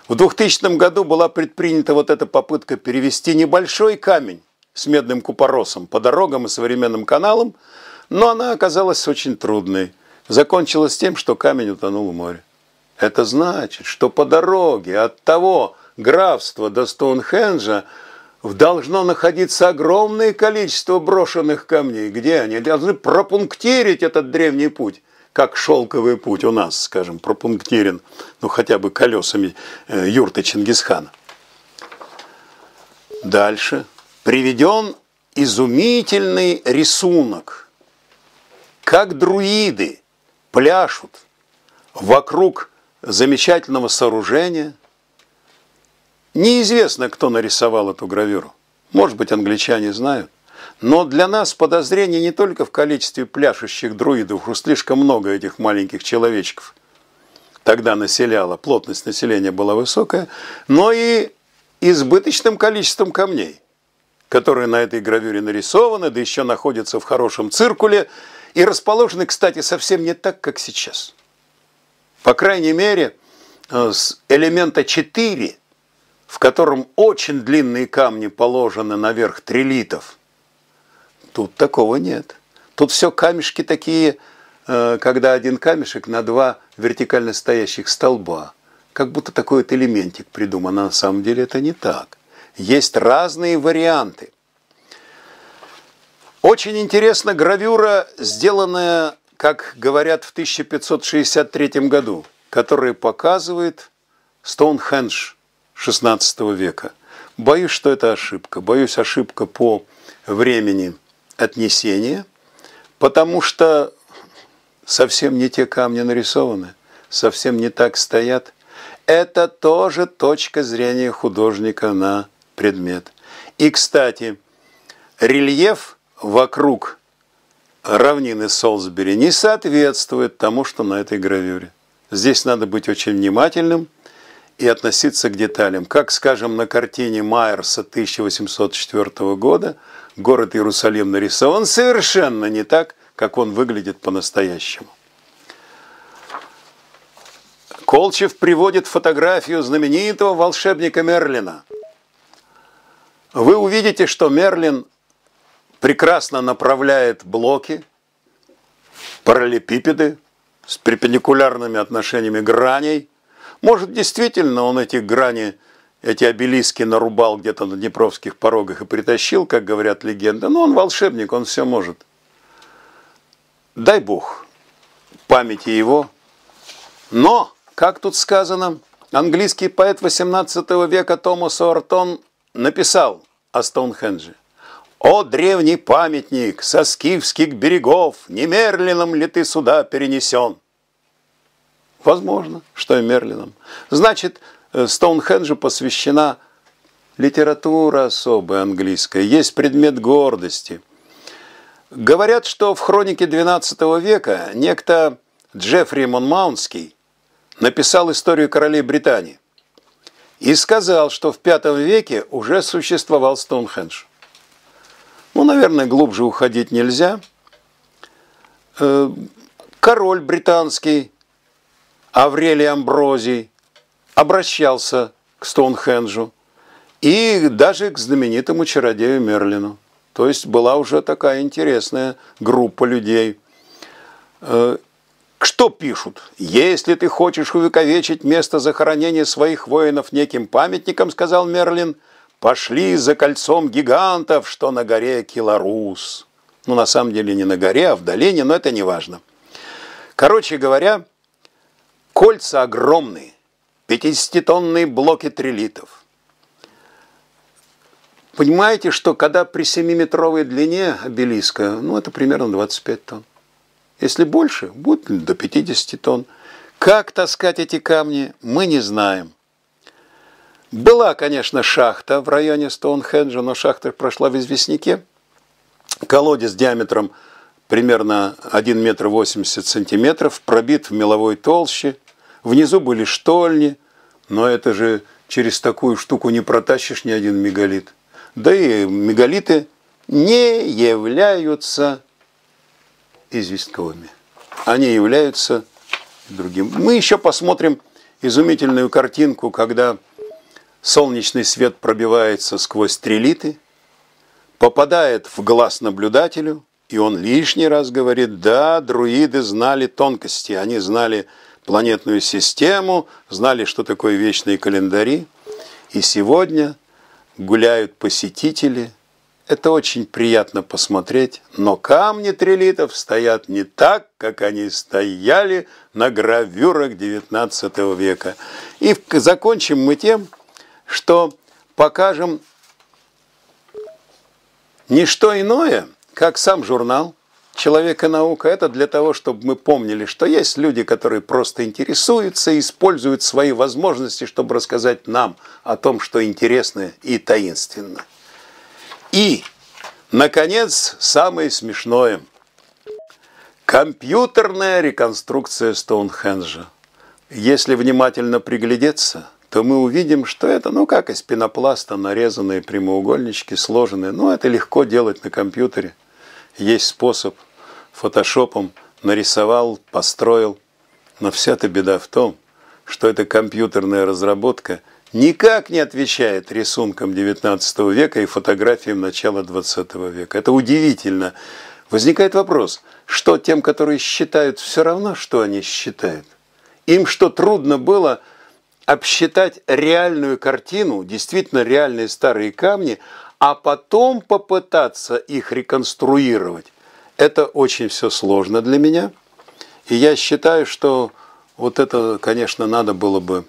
В 2000 году была предпринята вот эта попытка перевести небольшой камень с медным купоросом по дорогам и современным каналам, но она оказалась очень трудной. Закончилась тем, что камень утонул в море. Это значит, что по дороге от того графства до Стоунхенджа должно находиться огромное количество брошенных камней. Где они? Должны пропунктирить этот древний путь, как шелковый путь у нас, скажем, пропунктирен, хотя бы колесами юрты Чингисхана. Дальше приведен изумительный рисунок, как друиды пляшут вокруг замечательного сооружения. Неизвестно, кто нарисовал эту гравюру. Может быть, англичане знают. Но для нас подозрение не только в количестве пляшущих друидов, уж слишком много этих маленьких человечков тогда населяло, плотность населения была высокая, но и избыточным количеством камней, которые на этой гравюре нарисованы, да еще находятся в хорошем циркуле и расположены, кстати, совсем не так, как сейчас. По крайней мере, с элемента 4, в котором очень длинные камни положены наверх трилитов, тут такого нет. Тут все камешки такие, когда один камешек на 2 вертикально стоящих столба. Как будто такой вот элементик придуман, а на самом деле это не так. Есть разные варианты. Очень интересна гравюра, сделанная, как говорят, в 1563 году, которая показывает Стоунхендж XVI века. Боюсь, что это ошибка. Боюсь, ошибка по времени отнесения, потому что совсем не те камни нарисованы, совсем не так стоят. Это тоже точка зрения художника на предмет. И, кстати, рельеф вокруг равнины Солсбери не соответствует тому, что на этой гравюре. Здесь надо быть очень внимательным и относиться к деталям. Как, скажем, на картине Майерса 1804 года город Иерусалим нарисован совершенно не так, как он выглядит по-настоящему. Колчев приводит фотографию знаменитого волшебника Мерлина. Вы увидите, что Мерлин прекрасно направляет блоки, параллелепипеды с перпендикулярными отношениями граней. Может, действительно он эти грани, эти обелиски нарубал где-то на Днепровских порогах и притащил, как говорят легенды. Но он волшебник, он все может. Дай Бог памяти его. Но, как тут сказано, английский поэт XVIII века Томас Уортон написал о Стоунхендже: О, древний памятник со скифских берегов, не Мерлином ли ты сюда перенесен? Возможно, что и Мерлином. Значит, Стоунхенджу посвящена литература особая английская, есть предмет гордости. Говорят, что в хронике XII века некто Джеффри Монмаунтский написал историю королей Британии и сказал, что в V веке уже существовал Стоунхендж. Ну, наверное, глубже уходить нельзя. Король британский Аврелий Амброзий обращался к Стоунхенджу и даже к знаменитому чародею Мерлину. То есть была уже такая интересная группа людей. Что пишут? «Если ты хочешь увековечить место захоронения своих воинов неким памятником, — сказал Мерлин, — пошли за кольцом гигантов, что на горе Киларус». Ну, на самом деле не на горе, а в долине, но это не важно. Короче говоря, кольца огромные, 50-тонные блоки трилитов. Понимаете, что когда при 7-метровой длине обелиска, ну, это примерно 25 тонн. Если больше, будет до 50 тонн. Как таскать эти камни, мы не знаем. Была, конечно, шахта в районе Стоунхенджа, но шахта прошла в известняке. Колодец диаметром примерно 1 метр 80 сантиметров, пробит в меловой толще. Внизу были штольни, но это же через такую штуку не протащишь ни один мегалит. Да и мегалиты не являются известковыми. Они являются другим. Мы еще посмотрим изумительную картинку, когда солнечный свет пробивается сквозь трилиты, попадает в глаз наблюдателю, и он лишний раз говорит: да, друиды знали тонкости, они знали планетную систему, знали, что такое вечные календари. И сегодня гуляют посетители. Это очень приятно посмотреть, но камни трилитов стоят не так, как они стояли на гравюрах XIX века. И закончим мы тем, что покажем не что иное, как сам журнал «Человек и наука». Это для того, чтобы мы помнили, что есть люди, которые просто интересуются и используют свои возможности, чтобы рассказать нам о том, что интересно и таинственно. И, наконец, самое смешное. Компьютерная реконструкция Стоунхенджа. Если внимательно приглядеться, то мы увидим, что это, ну, как из пенопласта нарезанные прямоугольнички, сложенные. Ну, это легко делать на компьютере. Есть способ. Фотошопом нарисовал, построил. Но вся-то беда в том, что эта компьютерная разработка никак не отвечает рисункам XIX века и фотографиям начала XX века. Это удивительно. Возникает вопрос, что тем, которые считают, все равно, что они считают? Им что, трудно было обсчитать реальную картину, действительно реальные старые камни, а потом попытаться их реконструировать? Это очень все сложно для меня. И я считаю, что вот это, конечно, надо было бы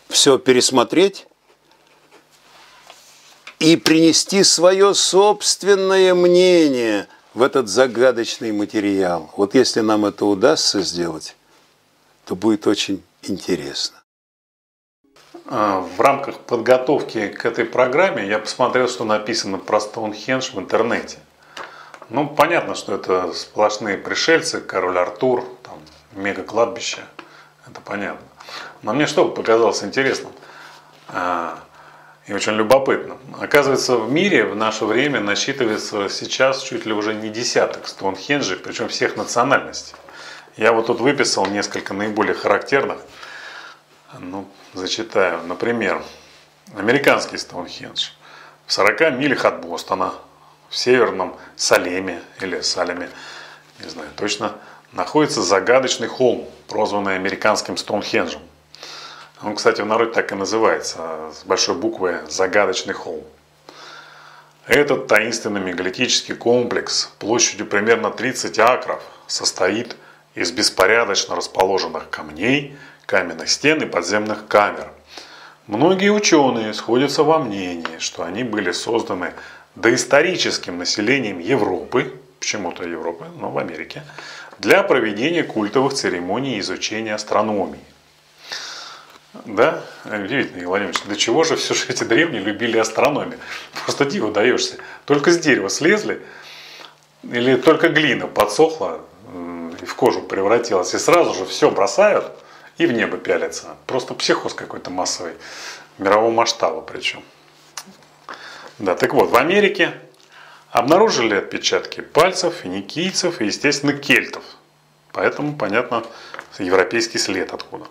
все пересмотреть и принести свое собственное мнение в этот загадочный материал. Вот если нам это удастся сделать, то будет очень интересно. В рамках подготовки к этой программе я посмотрел, что написано про Стоунхендж в интернете. Ну, понятно, что это сплошные пришельцы, король Артур, там, мега-кладбище, это понятно. Но мне что показалось интересным и очень любопытным. Оказывается, в мире в наше время насчитывается сейчас чуть ли уже не десяток Стоунхенджей, причем всех национальностей. Я вот тут выписал несколько наиболее характерных. Ну, зачитаю. Например, американский Стоунхендж в 40 милях от Бостона, в северном Салеме или Салеме, не знаю точно, находится загадочный холм, прозванный американским Стоунхенджем. Он, кстати, в народе так и называется, с большой буквы «Загадочный холм». Этот таинственный мегалитический комплекс площадью примерно 30 акров состоит из беспорядочно расположенных камней, каменных стен и подземных камер. Многие ученые сходятся во мнении, что они были созданы доисторическим населением Европы, почему-то Европы, но в Америке, для проведения культовых церемоний и изучения астрономии. Да, удивительно, Игорь Владимирович, до чего же все же эти древние любили астрономию? Просто диву даешься. Только с дерева слезли, или только глина подсохла и в кожу превратилась, и сразу же все бросают и в небо пялятся. Просто психоз какой-то массовый, мирового масштаба причем. Да, так вот, в Америке обнаружили отпечатки пальцев, финикийцев и, естественно, кельтов. Поэтому, понятно, европейский след откуда.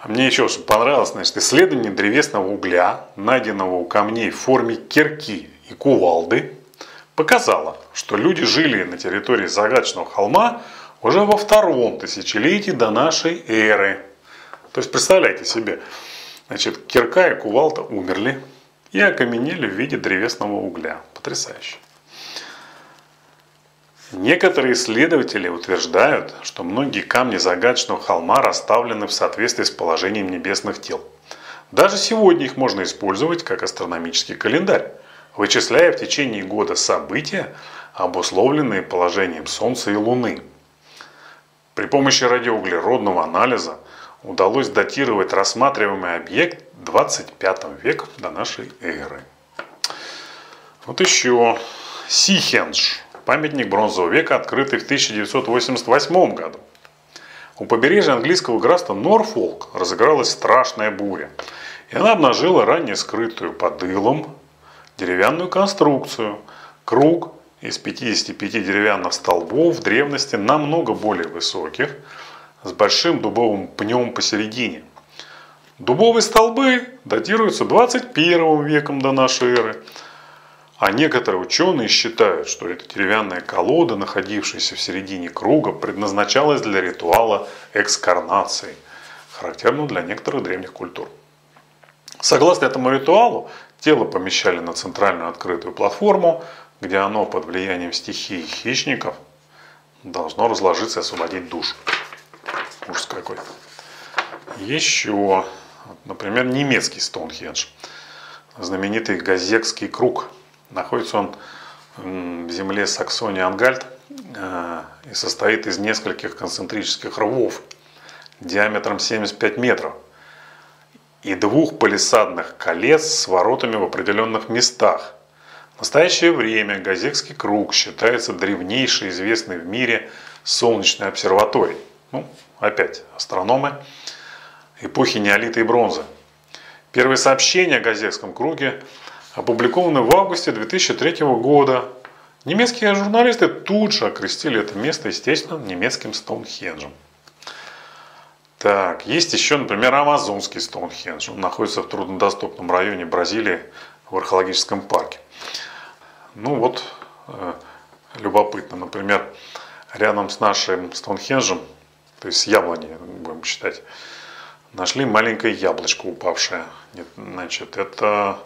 А мне еще что понравилось, значит, исследование древесного угля, найденного у камней в форме кирки и кувалды, показало, что люди жили на территории загадочного холма уже во 2-м тысячелетии до нашей эры. То есть, представляете себе, значит, кирка и кувалда умерли и окаменели в виде древесного угля. Потрясающе. Некоторые исследователи утверждают, что многие камни загадочного холма расставлены в соответствии с положением небесных тел. Даже сегодня их можно использовать как астрономический календарь, вычисляя в течение года события, обусловленные положением Солнца и Луны. При помощи радиоуглеродного анализа удалось датировать рассматриваемый объект 25 веком до нашей эры. Вот еще Сихендж. Памятник бронзового века, открытый в 1988 году. У побережья английского графства Норфолк разыгралась страшная буря. И она обнажила ранее скрытую под илом деревянную конструкцию. Круг из 55 деревянных столбов в древности намного более высоких, с большим дубовым пнем посередине. Дубовые столбы датируются 21 веком до нашей эры. А некоторые ученые считают, что эта деревянная колода, находившаяся в середине круга, предназначалась для ритуала экскарнации, характерного для некоторых древних культур. Согласно этому ритуалу, тело помещали на центральную открытую платформу, где оно под влиянием стихии хищников должно разложиться и освободить душу. Ужас какой. Еще, например, немецкий Стоунхендж, знаменитый Газекский круг. Находится он в земле Саксония-Ангальт и состоит из нескольких концентрических рвов диаметром 75 метров и 2 палисадных колец с воротами в определенных местах. В настоящее время Газекский круг считается древнейшей известной в мире солнечной обсерваторией. Ну, опять астрономы эпохи неолита и бронзы. Первые сообщения о Газекском круге опубликованы в августе 2003 года. Немецкие журналисты тут же окрестили это место, естественно, немецким Стоунхенджем. Так, есть еще, например, амазонский Стоунхендж. Он находится в труднодоступном районе Бразилии в археологическом парке. Ну вот, любопытно, например, рядом с нашим Стоунхенджем, то есть с яблоней, будем считать, нашли маленькое яблочко упавшее. Значит, это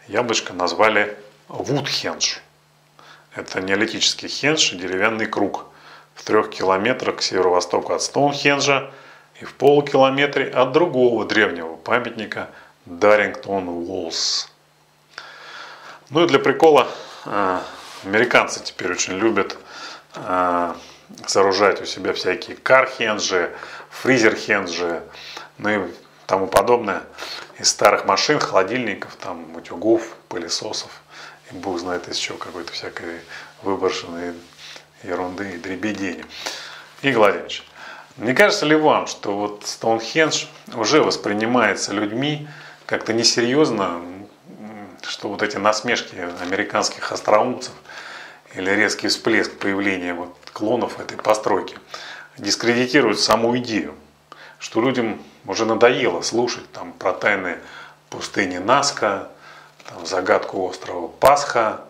яблочко назвали Вудхендж. Это неолитический хендж, деревянный круг в 3 километрах к северо-востоку от Стоунхенджа и в полукилометре от другого древнего памятника Даррингтон Уоллс. Ну и для прикола американцы теперь очень любят сооружать у себя всякие кархенджи, фризерхенджи, ну и тому подобное из старых машин, холодильников, там, утюгов, пылесосов и бог знает из чего, какой-то всякой выброшенной ерунды и дребедени. Игорь Владимирович, не кажется ли вам, что вот Стоунхендж уже воспринимается людьми как-то несерьезно, что вот эти насмешки американских остроумцев или резкий всплеск появления вот клонов этой постройки дискредитируют саму идею, что людям уже надоело слушать там про тайны пустыни Наска, там, загадку острова Пасха,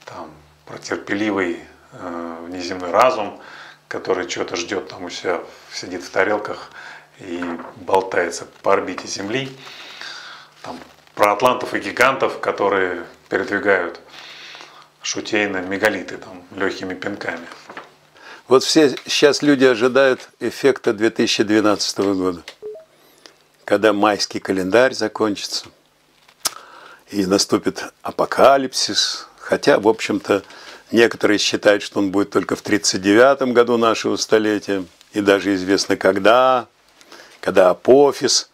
там, про терпеливый внеземной разум, который что-то ждет там у себя, сидит в тарелках и болтается по орбите Земли, там, про атлантов и гигантов, которые передвигают шутейно мегалиты там, легкими пинками. Вот все сейчас люди ожидают эффекта 2012 года, когда майский календарь закончится, и наступит апокалипсис, хотя, в общем-то, некоторые считают, что он будет только в 1939 году нашего столетия, и даже известно когда Апофис,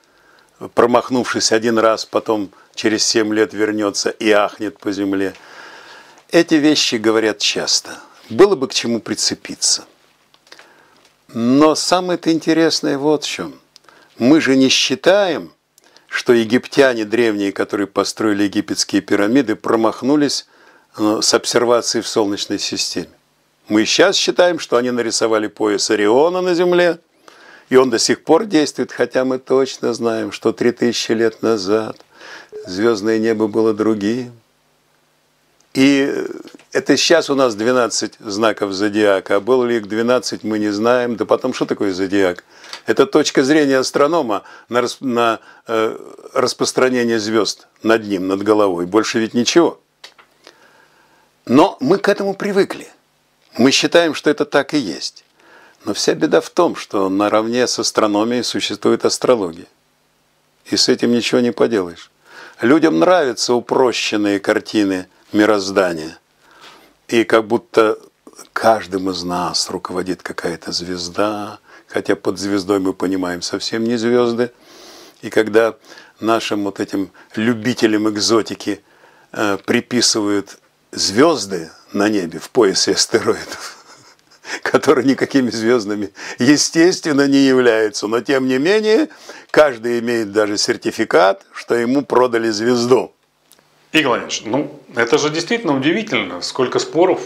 промахнувшись один раз, потом через 7 лет вернется и ахнет по земле. Эти вещи говорят часто. Было бы к чему прицепиться. Но самое-то интересное вот в чем. Мы же не считаем, что египтяне древние, которые построили египетские пирамиды, промахнулись с обсервацией в Солнечной системе. Мы сейчас считаем, что они нарисовали пояс Ориона на Земле, и он до сих пор действует, хотя мы точно знаем, что 3000 лет назад звездное небо было другим. И это сейчас у нас 12 знаков зодиака, а было ли их 12, мы не знаем. Да потом, что такое зодиак? Это точка зрения астронома на распространение звезд над ним, над головой. Больше ведь ничего. Но мы к этому привыкли. Мы считаем, что это так и есть. Но вся беда в том, что наравне с астрономией существует астрология. И с этим ничего не поделаешь. Людям нравятся упрощенные картины мироздания. И как будто каждым из нас руководит какая-то звезда, хотя под звездой мы понимаем совсем не звезды. И когда нашим вот этим любителям экзотики приписывают звезды на небе в поясе астероидов, которые никакими звездами, естественно, не являются, но тем не менее каждый имеет даже сертификат, что ему продали звезду. Игорь Владимирович, это же действительно удивительно, сколько споров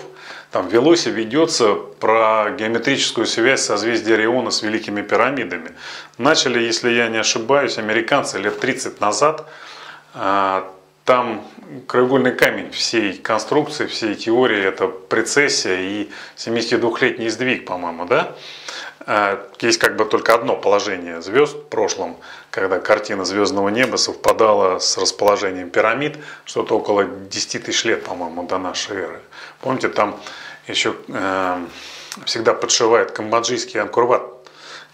там велось и ведется про геометрическую связь созвездия Ориона с Великими пирамидами. Начали, если я не ошибаюсь, американцы лет 30 назад. Там краеугольный камень всей конструкции, всей теории – это прецессия и 72-летний сдвиг, по-моему, да? Есть как бы только одно положение звезд в прошлом, когда картина звездного неба совпадала с расположением пирамид, что-то около 10 тысяч лет, по-моему, до нашей эры. Помните, там еще всегда подшивает камбоджийский Ангкор-Ват,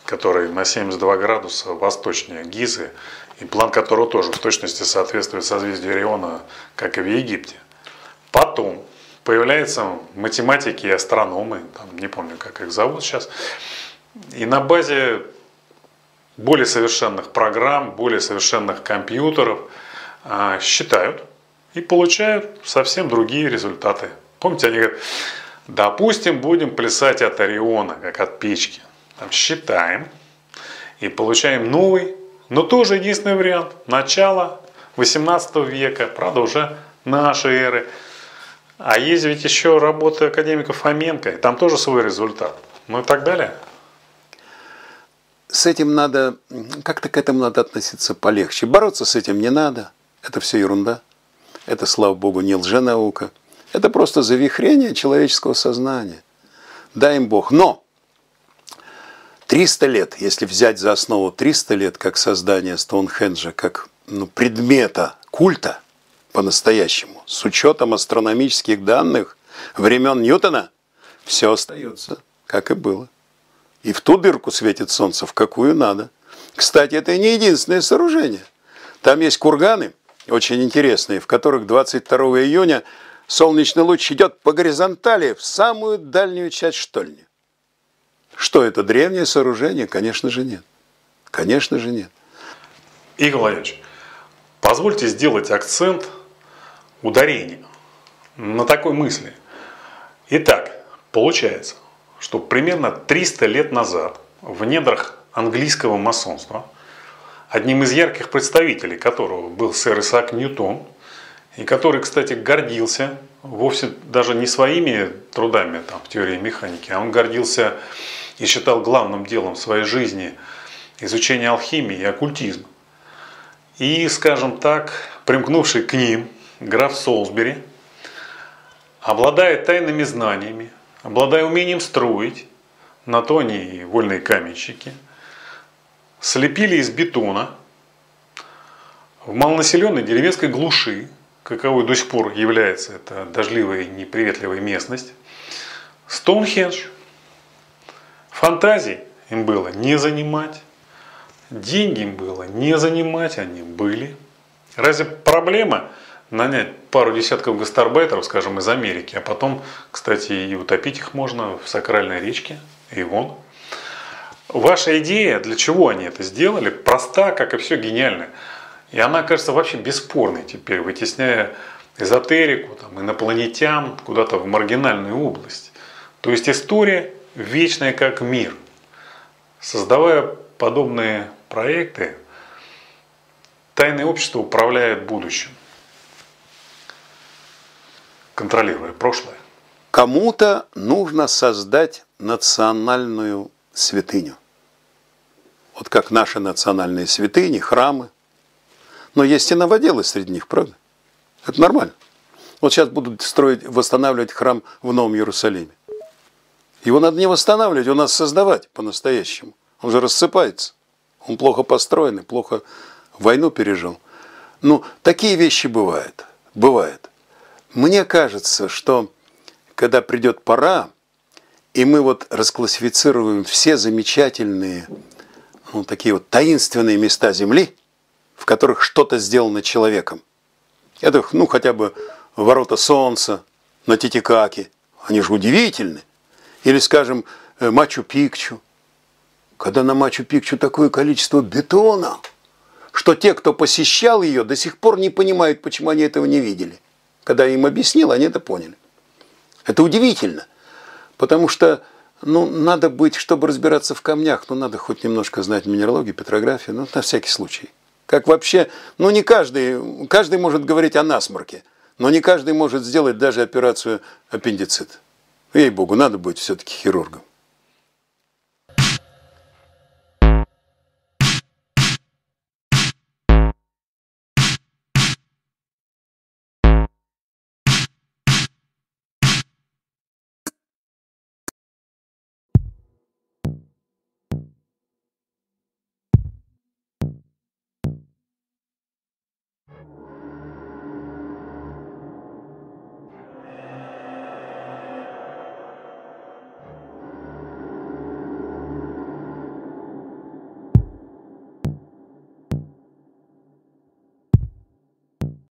который на 72 градуса восточнее Гизы, и план которого тоже в точности соответствует созвездию Ориона, как и в Египте. Потом появляются математики и астрономы, там, не помню, как их зовут сейчас, и на базе более совершенных программ, более совершенных компьютеров считают и получают совсем другие результаты. Помните, они говорят, допустим, будем плясать от Ориона, как от печки. Там считаем и получаем новый, но тоже единственный вариант. Начало 18 века, правда, уже нашей эры. А есть ведь еще работы академика Фоменко, и там тоже свой результат. Ну и так далее. С этим надо, как-то к этому надо относиться полегче. Бороться с этим не надо. Это все ерунда. Это, слава богу, не лженаука. Это просто завихрение человеческого сознания. Дай им Бог. Но 300 лет, если взять за основу 300 лет как создание Стоунхенджа, как предмета культа по-настоящему, с учетом астрономических данных времен Ньютона, все остается, как и было. И в ту дырку светит солнце, в какую надо. Кстати, это не единственное сооружение. Там есть курганы, очень интересные, в которых 22 июня солнечный луч идет по горизонтали в самую дальнюю часть штольни. Что это, древнее сооружение? Конечно же нет. Конечно же нет. Игорь Владимирович, позвольте сделать акцент ударения на такой мысли. Итак, получается, что примерно 300 лет назад в недрах английского масонства, одним из ярких представителей которого был сэр Исаак Ньютон, и который, кстати, гордился вовсе даже не своими трудами в теории механики, а он гордился и считал главным делом своей жизни изучение алхимии и оккультизма. И, скажем так, примкнувший к ним граф Солсбери, обладая тайными знаниями, обладая умением строить, на то они и вольные каменщики, слепили из бетона в малонаселенной деревенской глуши, каковой до сих пор является эта дождливая и неприветливая местность, Стоунхендж. Фантазий им было не занимать, деньги им было не занимать, они были. Разве проблема нанять пару десятков гастарбайтеров, скажем, из Америки, а потом, кстати, и утопить их можно в сакральной речке Эйвон. Ваша идея, для чего они это сделали, проста, как и все, гениальная. И она кажется вообще бесспорной теперь, вытесняя эзотерику, там, инопланетян куда-то в маргинальную область. То есть история вечная как мир. Создавая подобные проекты, тайное общество управляет будущим, контролируя прошлое. Кому-то нужно создать национальную святыню. Вот как наши национальные святыни, храмы. Но есть и новоделы среди них, правда? Это нормально. Вот сейчас будут строить, восстанавливать храм в Новом Иерусалиме. Его надо не восстанавливать, его надо создавать по-настоящему. Он же рассыпается. Он плохо построенный, плохо войну пережил. Ну, такие вещи бывают. Бывает. Мне кажется, что когда придет пора, и мы вот расклассифицируем все замечательные, ну, такие вот таинственные места Земли, в которых что-то сделано человеком. Это, ну, хотя бы ворота Солнца на Титикаке. Они же удивительны. Или, скажем, Мачу-Пикчу. Когда на Мачу-Пикчу такое количество бетона, что те, кто посещал ее, до сих пор не понимают, почему они этого не видели. Когда я им объяснил, они это поняли. Это удивительно. Потому что, ну, надо быть, чтобы разбираться в камнях, ну, надо хоть немножко знать минералогию, петрографию, ну, на всякий случай. Как вообще, ну, не каждый может говорить о насморке, но не каждый может сделать даже операцию аппендицит. Ей-богу, надо быть все-таки хирургом.